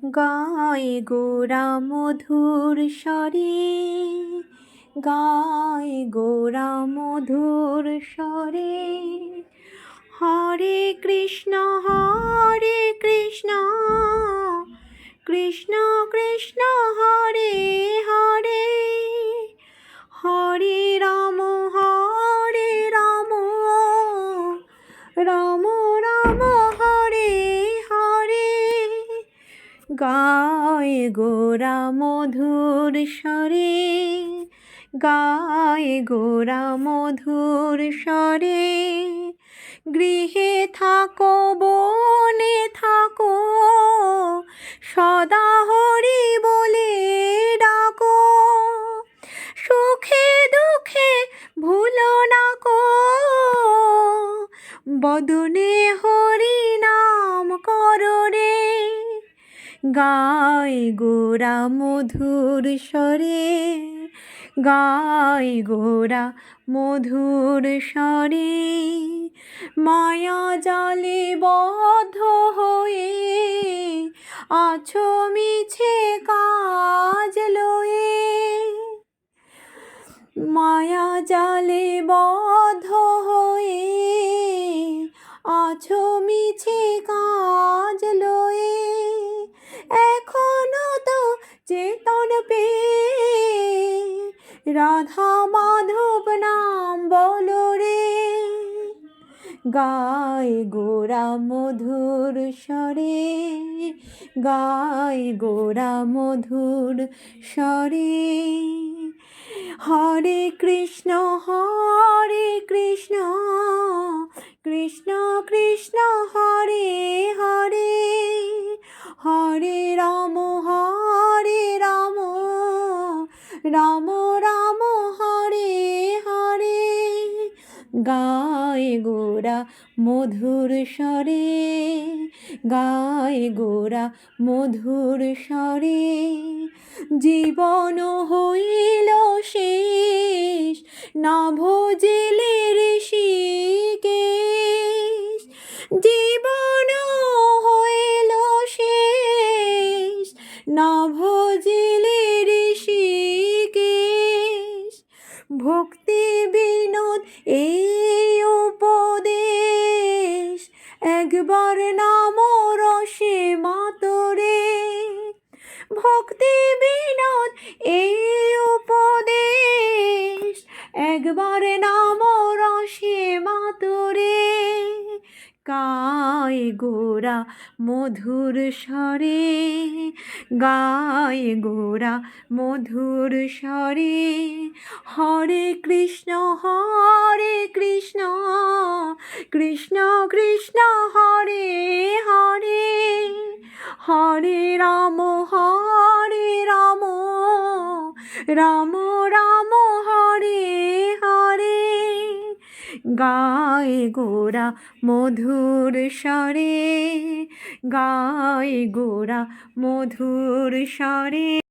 গায় গোরা মধুর স্বরে, গায় গোরা মধুর স্বরে। হরে কৃষ্ণ কৃষ্ণ কৃষ্ণ হরে হরে, হরে রাম রাম রাম হরে হরে। গায় গোরা মধুর স্বরে, গায় গোরা মধুর স্বরে। গৃহে থাকো বনে থাকো, সদা হরি বলে ডাকো। সুখে দুঃখে ভুলো না কো, বদনে হরি নাম করো রে। গায় গোরা মধুর স্বরে, গায় গোরা মধুর স্বরে। মায়া জালে বদ্ধ হয়ে আছো মিছে কাজ লয়ে। মায়া জালে বদ্ধ হয়ে আছো মিছে কাজ লয়ে। এখনো তো চেতন পেয়ে রাধা মাধব নাম বলো রে। গায় গোরা মধুর স্বরে, গায় গোরা মধুর স্বরে। হরে কৃষ্ণ কৃষ্ণ কৃষ্ণ হরে হরে, হরে রাম রাম রাম হরে হরে। গায় গোরা মধুর স্বরে, গায় গোরা মধুর স্বরে। জীবন হইল শেষ না ভজিলে ঋষিকেশ। জীবন হইল শেষ না ভজিলে ঋষিকেশ। ভক্তি বিনোদ এই উপদেশ, একবার নাম রসে মাতরে। ভক্তি বিনোদ এই উপদেশ, একবার নাম রসে মাতরে। গায় গোরা মধুর স্বরে, গায় গোরা মধুর স্বরে। হরে কৃষ্ণ কৃষ্ণ কৃষ্ণ হরে হরে, হরে রাম রাম রাম হরে হরে। গায় গোরা মধুর স্বরে, গায় গোরা মধুর স্বরে।